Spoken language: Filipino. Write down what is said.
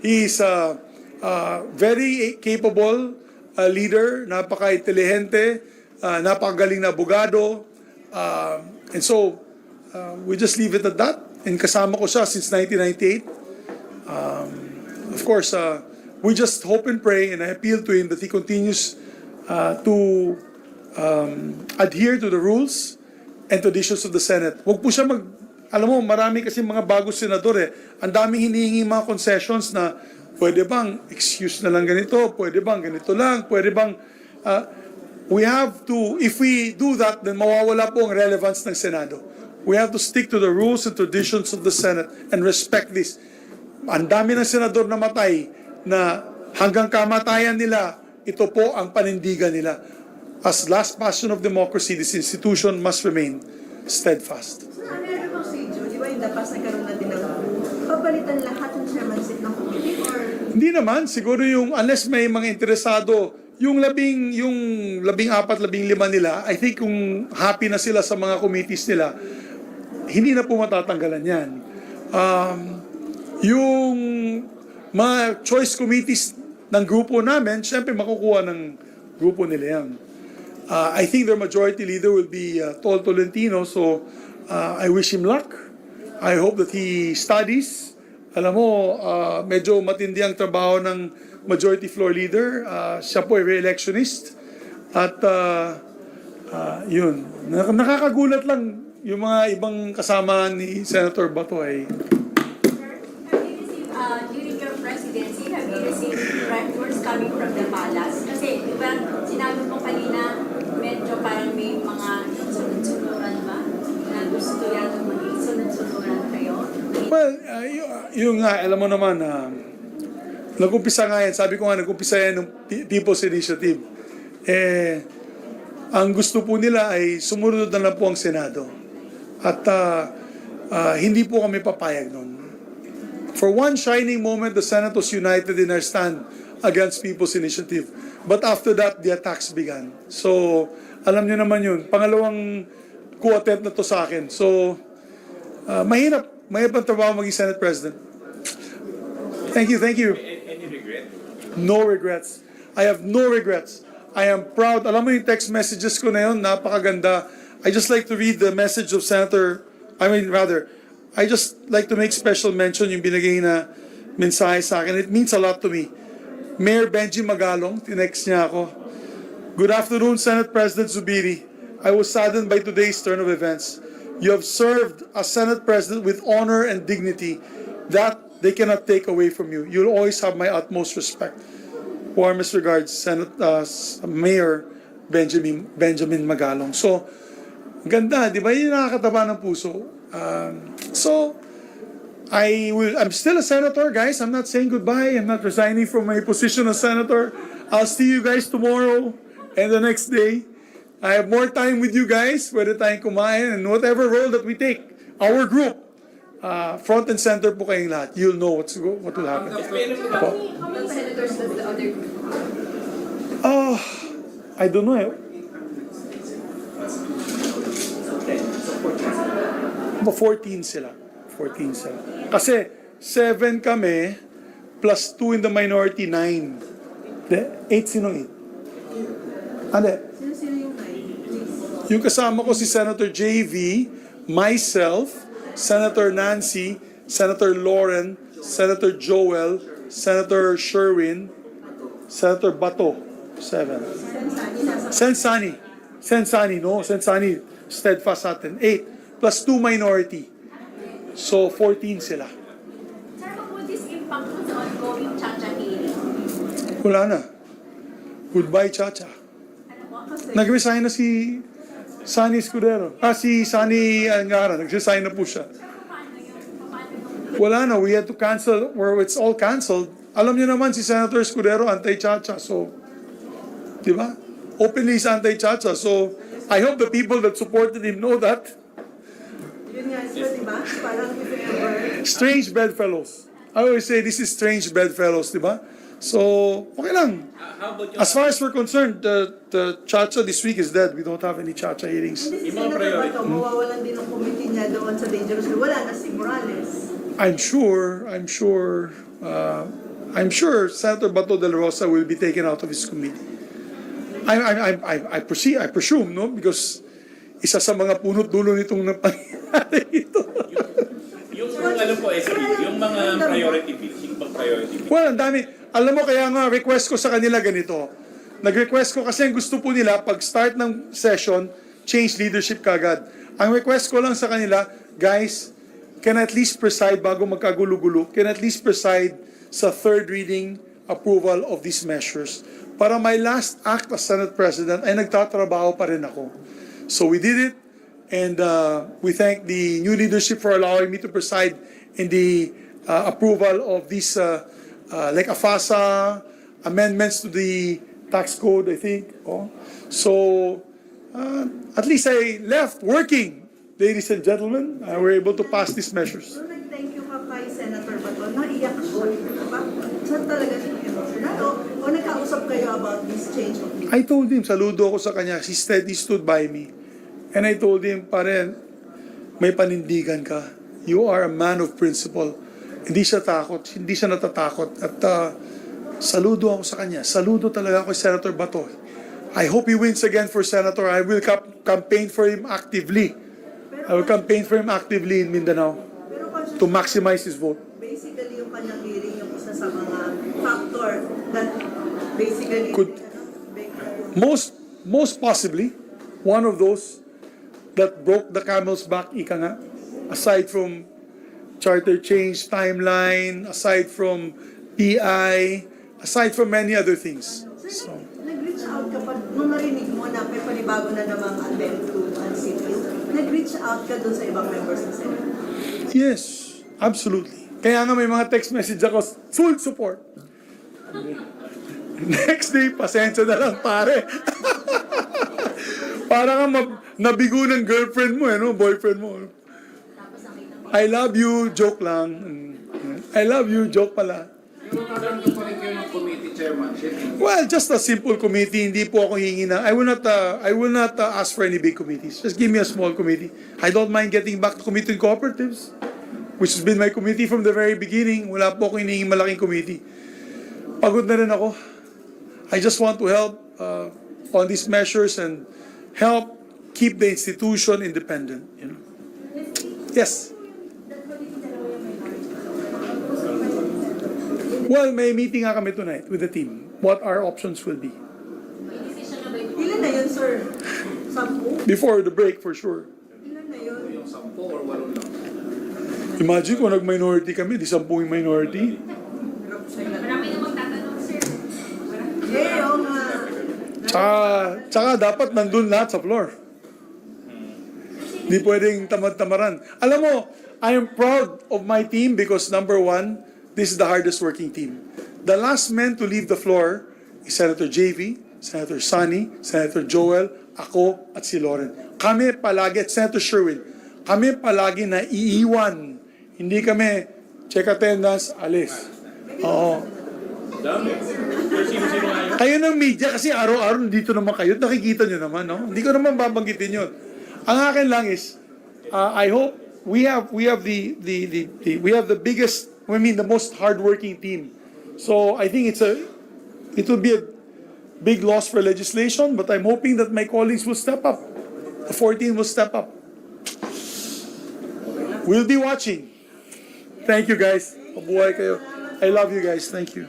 He is a very capable leader, napaka-intelihente, napakagaling na abogado. And so, we just leave it at that. And kasama ko siya since 1998. Of course, we just hope and pray, and I appeal to him that he continues to adhere to the rules and traditions of the Senate. Huwag po siya alam mo, marami kasi mga bagong senador Ang daming hinihingi mga concessions na pwede bang excuse na lang ganito, pwede bang ganito lang, pwede bang we have to, if we do that, then mawawala po ang relevance ng Senado. We have to stick to the rules and traditions of the Senate and respect this. Ang dami ng senador na matay na hanggang kamatayan nila, ito po ang panindigan nila. As last bastion of democracy, this institution must remain steadfast. Dapat nagkaroon na din ng papalitan lahat ng chairmanship ng committee or... Hindi naman, siguro yung unless may mga interesado, yung labing apat, 15 nila, I think kung happy na sila sa mga committees nila, hindi na po matatanggalan yan. Yung mga choice committees ng grupo namin, syempre makukuha ng grupo nila yan. I think their majority leader will be Tol Tolentino, so I wish him luck. I hope that he studies. Alam mo, medyo matindi ang trabaho ng majority floor leader. Siya po ay re-electionist. At yun, nakakagulat lang yung mga ibang kasama ni Senator Bato ay... During your presidency, have you received reports coming from the palace? Kasi, di ba, sinabi mo kanina, medyo parang may mga sunod-sunuran ba? Na gusto yata maging sunod-sunuran kayo? Well, yung nga, alam mo naman, nag-umpisa nga yan, sabi ko nga, nag-umpisa yan ng People's Initiative. Ang gusto po nila ay sumunod na lang po ang Senado. At hindi po kami papayag nun. For one shining moment, the Senate was united in our stand against People's Initiative. But after that, the attacks began. So, alam niyo naman yun. Pangalawang co-attempt na to sa akin. So, mahirap ang trabaho maging Senate President. Thank you. Any regret? No regrets. I have no regrets. I am proud. Alam mo yung text messages ko na yun, napakaganda. I just like to read the message of I just like to make special mention yung binigay na mensahe sa akin. It means a lot to me. Mayor Benji Magalong, tinext niya ako. Good afternoon, Senate President Zubiri. I was saddened by today's turn of events. You have served as Senate President with honor and dignity that they cannot take away from you. You'll always have my utmost respect. Warmest regards, Mayor Benjamin Magalong. So, ganda, di ba? Yung nakakataba ng puso. So, I'm still a senator, guys. I'm not saying goodbye. I'm not resigning from my position as senator. I'll see you guys tomorrow and the next day. I have more time with you guys, pwede tayong kumain, and whatever role that we take, our group, front and center po kayong lahat. You'll know what will happen. How many senators does the other group have? I don't know. But 14 sila. Kasi 7 kami, plus 2 in the minority, 9. 8 sino 8? Ande? Sino yung 9? Yung kasama ko si Senator JV, myself, Senator Nancy, Senator Lauren, Senator Joel, Senator Sherwin, Senator Bato, 7. Sensani, steadfast atin, 8, plus 2 minority. So, 14 sila. Sir, what would this impact on the ongoing Chacha hearing? Wala na. Goodbye, Chacha. Nag-resign na si Sunny Escudero. Si Sunny Angara, nag-resign na po siya. Wala na, we had to cancel, where it's all canceled. Alam niyo naman, si Senator Escudero, anti-Chacha. So, di ba? Openly is anti-Chacha. So, I hope the people that supported him know that. Yun nga, sir, di ba? Parang Strange bedfellows. I always say this is strange bedfellows, di ba? So, okay lang. How about As far as we're concerned, the Chacha this week is dead. We don't have any Chacha hearings. Hindi si Senator Bato, mawawalan din ng committee niya doon sa dangerous. Wala na si Morales. I'm sure, I'm sure Senator Bato de la Rosa will be taken out of his committee. I presume, no? Because isa sa mga punot dulo nitong nangyari ito. Yung ano po, SB, yung mga priority bills, yung pag-priority bills. Well, ang dami. Alam mo, kaya nga request ko sa kanila ganito. Nag-request ko kasi ang gusto po nila, pag start ng session, change leadership kagad. Ang request ko lang sa kanila, guys, can at least preside bago magkagulo-gulo, can at least preside sa third reading approval of these measures. Para my last act as Senate President ay nagtatrabaho pa rin ako. So we did it, and we thank the new leadership for allowing me to preside in the approval of these like AFASA amendments to the tax code, I think. Oh. So at least I left working, ladies and gentlemen. We're able to pass these measures. So, nag-thank you ka kay Senator Bato, naiyak siya. Saan talaga siya emotional? O nagkausap kayo about this change of leadership? I told him, saludo ako sa kanya. He stood by me. And I told him, pare, may panindigan ka. You are a man of principle. Hindi siya takot, hindi siya natatakot. At saludo ako sa kanya. Saludo talaga ako kay Senator Bato. I hope he wins again for Senator. I will campaign for him actively. I will campaign for him actively in Mindanao Pero conscious, to maximize his vote. basically yung kanyang hearing yung isa sa mga factor that basically Could- Most possibly, one of those that broke the camel's back, ika nga, aside from charter change timeline, aside from PI, aside from many other things. Sir, So, nag-reach out ka pa, nung narinig mo na may panibago na namang attempt to unseat you, nag-reach out ka dun sa ibang members ng Senate? yes, absolutely. Kaya nga may mga text message ako, full support. Next day, pasensya na lang, pare. Para kang nabigo ng girlfriend mo, no? Boyfriend mo. No? I love you, joke lang. I love you, joke pala. Pero tatanggap pa rin kayo ng committee chairmanship. Well, just a simple committee. Hindi po ako hingi na. I will not ask for any big committees. Just give me a small committee. I don't mind getting back to committee on cooperatives, which has been my committee from the very beginning. Wala po ako hinihingi malaking committee. Pagod na rin ako. I just want to help on these measures and help keep the institution independent. You know? Yes. Well, may meeting nga kami tonight with the team. What our options will be. Ilan na yun, sir? 10? Before the break, for sure. Ilan na yun? Yung 10 or 8 lang. Imagine kung nag-minority kami, di 10 yung minority. Hirap sa'yo na. Marami na magtatanong, sir. Yeah, oo nga. Tsaka dapat nandun lahat sa floor. Di pwedeng tamad-tamaran. Alam mo, I am proud of my team because number one, this is the hardest working team. The last men to leave the floor is Senator JV, Senator Sonny, Senator Joel, ako at si Lauren. Kami palagi, at Senator Sherwin, kami palagi na iiwan. Hindi kami check attendance, alis. Oo. Dami. Pero sino-sino nga yun? Kayo ng media kasi araw-araw dito naman kayo, nakikita nyo naman, no? Hindi ko naman babanggitin yun. Ang akin lang is, I hope we have the biggest, the most hardworking team. So I think it will be a big loss for legislation, but I'm hoping that my colleagues will step up. The 14 will step up. We'll be watching. Thank you guys. Mabuhay kayo. I love you guys. Thank you.